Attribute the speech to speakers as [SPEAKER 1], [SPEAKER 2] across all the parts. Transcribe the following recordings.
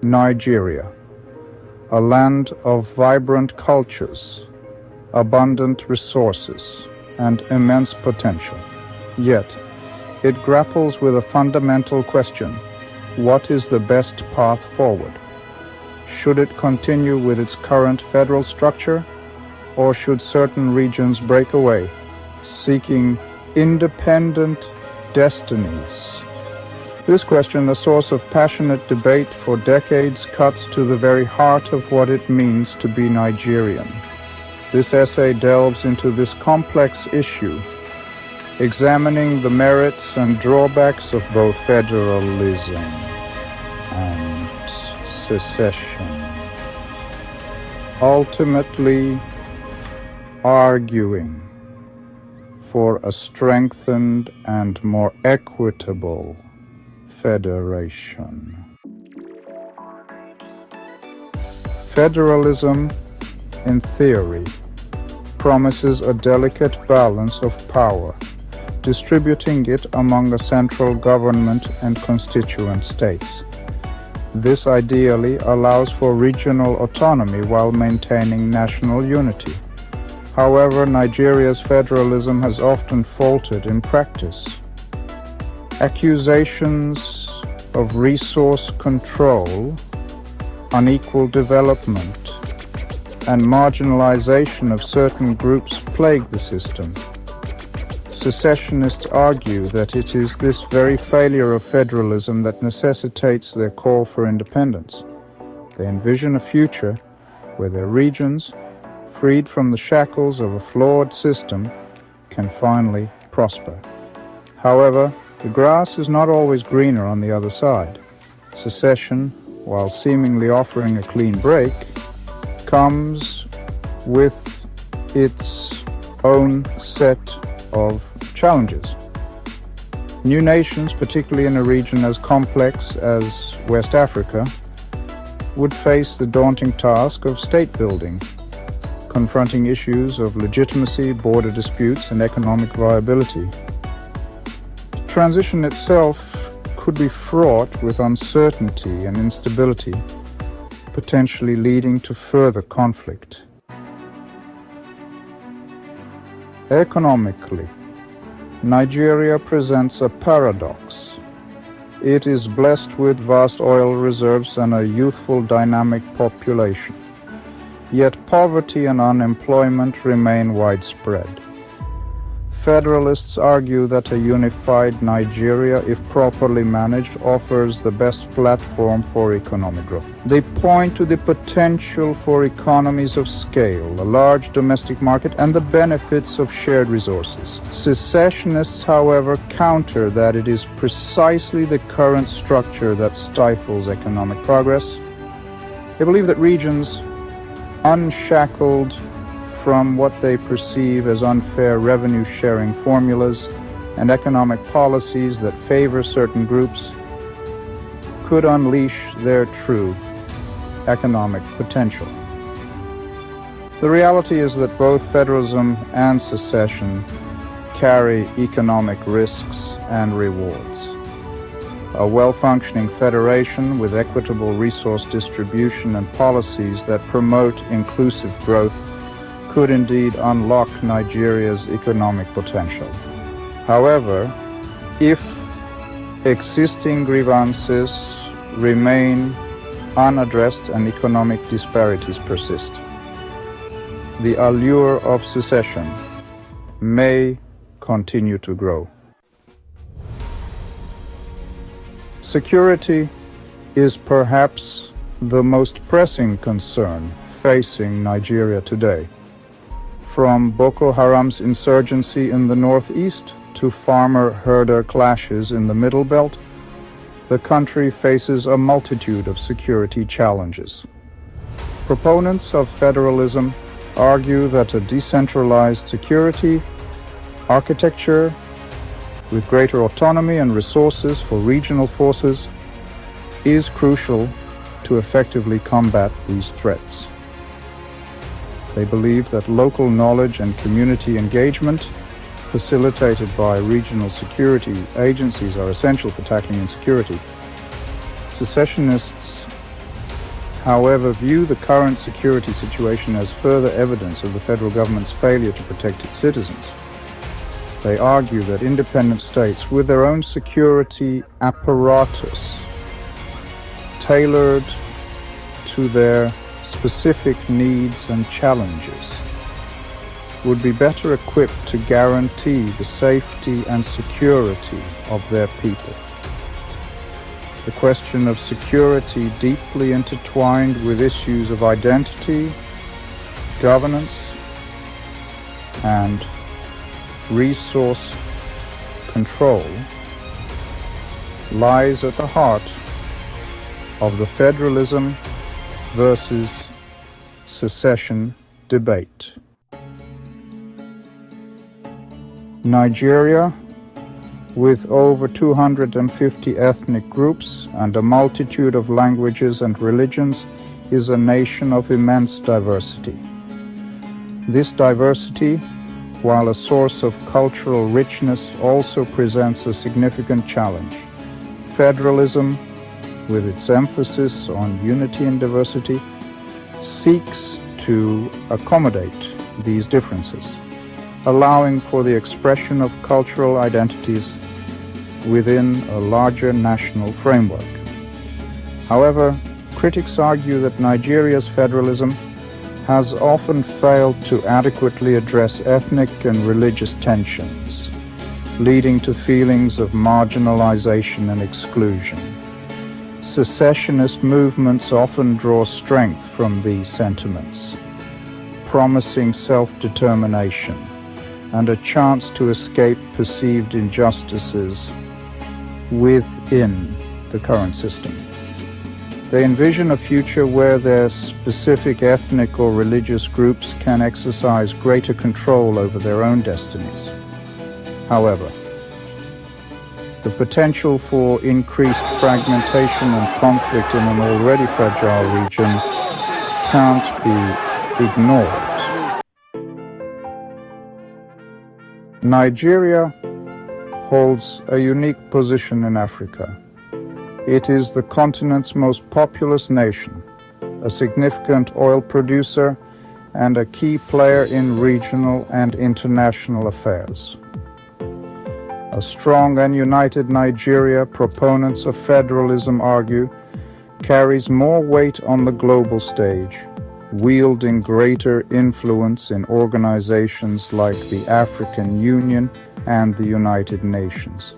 [SPEAKER 1] Nigeria, a land of vibrant cultures, abundant resources, and immense potential. Yet, it grapples with a fundamental question: what is the best path forward? Should it continue with its current federal structure, or should certain regions break away, seeking independent destinies? This question, a source of passionate debate for decades, cuts to the very heart of what it means to be Nigerian. This essay delves into this complex issue, examining the merits and drawbacks of both federalism and secession, ultimately arguing for a strengthened and more equitable federation. Federalism, in theory, promises a delicate balance of power, distributing it among a central government and constituent states. This ideally allows for regional autonomy while maintaining national unity. However, Nigeria's federalism has often faltered in practice. Accusations of resource control, unequal development, and marginalization of certain groups plague the system. Secessionists argue that it is this very failure of federalism that necessitates their call for independence. They envision a future where their regions, freed from the shackles of a flawed system, can finally prosper. However, the grass is not always greener on the other side. Secession, while seemingly offering a clean break, comes with its own set of challenges. New nations, particularly in a region as complex as West Africa, would face the daunting task of state building, confronting issues of legitimacy, border disputes, and economic viability. The transition itself could be fraught with uncertainty and instability, potentially leading to further conflict. Economically, Nigeria presents a paradox. It is blessed with vast oil reserves and a youthful, dynamic population. Yet poverty and unemployment remain widespread. Federalists argue that a unified Nigeria, if properly managed, offers the best platform for economic growth. They point to the potential for economies of scale, a large domestic market, and the benefits of shared resources. Secessionists, however, counter that it is precisely the current structure that stifles economic progress. They believe that regions unshackled from what they perceive as unfair revenue-sharing formulas and economic policies that favor certain groups could unleash their true economic potential. The reality is that both federalism and secession carry economic risks and rewards. A well-functioning federation with equitable resource distribution and policies that promote inclusive growth could indeed unlock Nigeria's economic potential. However, if existing grievances remain unaddressed and economic disparities persist, the allure of secession may continue to grow. Security is perhaps the most pressing concern facing Nigeria today. From Boko Haram's insurgency in the northeast to farmer-herder clashes in the Middle Belt, the country faces a multitude of security challenges. Proponents of federalism argue that a decentralized security architecture with greater autonomy and resources for regional forces is crucial to effectively combat these threats. They believe that local knowledge and community engagement, facilitated by regional security agencies, are essential for tackling insecurity. Secessionists however, view the current security situation as further evidence of the federal government's failure to protect its citizens. They argue that independent states, with their own security apparatus tailored to their specific needs and challenges, would be better equipped to guarantee the safety and security of their people. The question of security deeply intertwined with issues of identity, governance, and resource control lies at the heart of the federalism versus secession debate. Nigeria, with over 250 ethnic groups and a multitude of languages and religions, is a nation of immense diversity. This diversity, while a source of cultural richness, also presents a significant challenge. Federalism, with its emphasis on unity and diversity, seeks to accommodate these differences, allowing for the expression of cultural identities within a larger national framework. However, critics argue that Nigeria's federalism has often failed to adequately address ethnic and religious tensions, leading to feelings of marginalization and exclusion. Secessionist movements often draw strength from these sentiments, promising self-determination and a chance to escape perceived injustices within the current system. They envision a future where their specific ethnic or religious groups can exercise greater control over their own destinies. However, the potential for increased fragmentation and conflict in an already fragile region can't be ignored. Nigeria holds a unique position in Africa. It is the continent's most populous nation, a significant oil producer, and a key player in regional and international affairs. A strong and united Nigeria, proponents of federalism argue, carries more weight on the global stage, wielding greater influence in organizations like the African Union and the United Nations.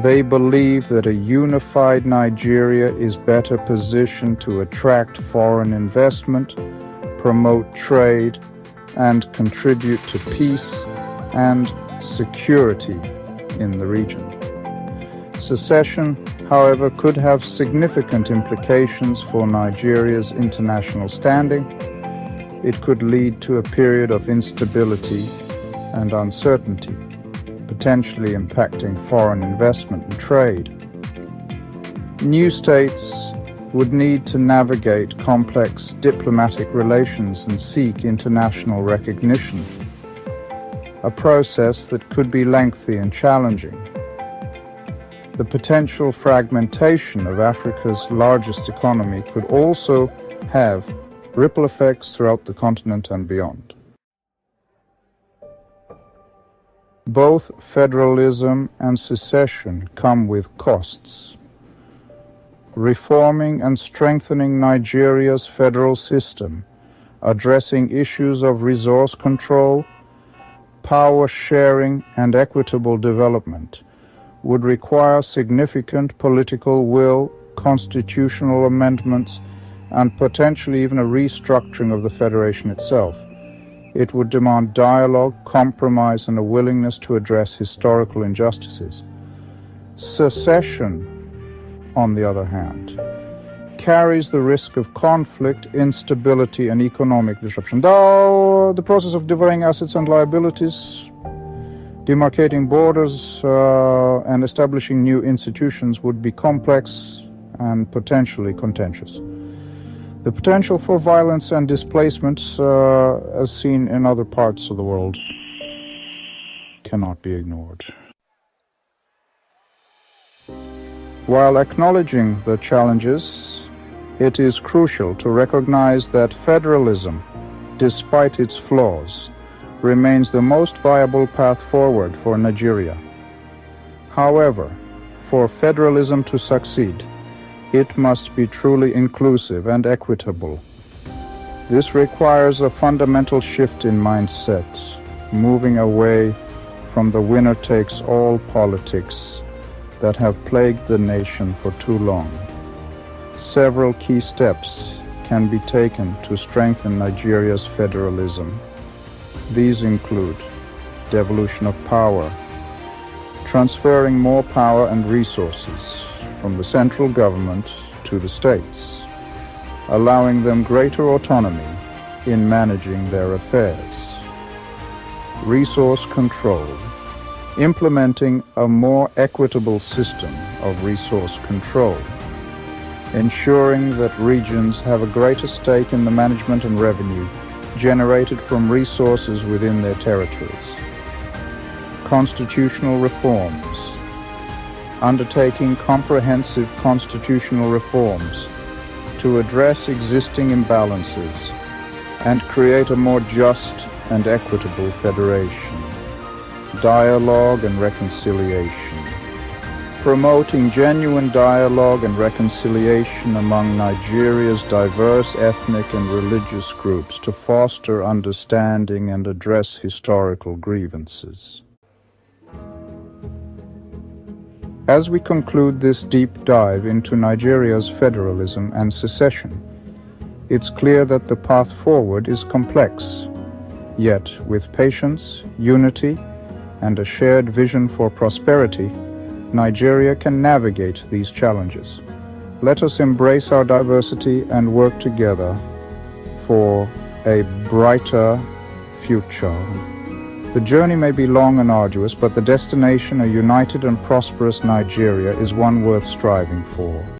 [SPEAKER 1] They believe that a unified Nigeria is better positioned to attract foreign investment, promote trade, and contribute to peace and security in the region. Secession, however, could have significant implications for Nigeria's international standing. It could lead to a period of instability and uncertainty, potentially impacting foreign investment and trade. New states would need to navigate complex diplomatic relations and seek international recognition, a process that could be lengthy and challenging. The potential fragmentation of Africa's largest economy could also have ripple effects throughout the continent and beyond. Both federalism and secession come with costs. Reforming and strengthening Nigeria's federal system, addressing issues of resource control, power sharing, and equitable development would require significant political will, constitutional amendments, and potentially even a restructuring of the federation itself. It would demand dialogue, compromise, and a willingness to address historical injustices. Secession, on the other hand, carries the risk of conflict, instability, and economic disruption. Though the process of dividing assets and liabilities, demarcating borders, and establishing new institutions would be complex and potentially contentious. The potential for violence and displacement, as seen in other parts of the world, cannot be ignored. While acknowledging the challenges, It is crucial to recognize that federalism, despite its flaws, remains the most viable path forward for Nigeria. However, for federalism to succeed, it must be truly inclusive and equitable. This requires a fundamental shift in mindset, moving away from the winner-takes-all politics that have plagued the nation for too long. Several key steps can be taken to strengthen Nigeria's federalism. These include devolution of power, transferring more power and resources from the central government to the states, allowing them greater autonomy in managing their affairs. Resource control, implementing a more equitable system of resource control, ensuring that regions have a greater stake in the management and revenue generated from resources within their territories. Constitutional reforms, undertaking comprehensive constitutional reforms to address existing imbalances and create a more just and equitable federation. Dialogue and reconciliation, promoting genuine dialogue and reconciliation among Nigeria's diverse ethnic and religious groups to foster understanding and address historical grievances. As we conclude this deep dive into Nigeria's federalism and secession, it's clear that the path forward is complex. Yet, with patience, unity, and a shared vision for prosperity, Nigeria can navigate these challenges. Let us embrace our diversity and work together for a brighter future. The journey may be long and arduous, but the destination, a united and prosperous Nigeria, is one worth striving for.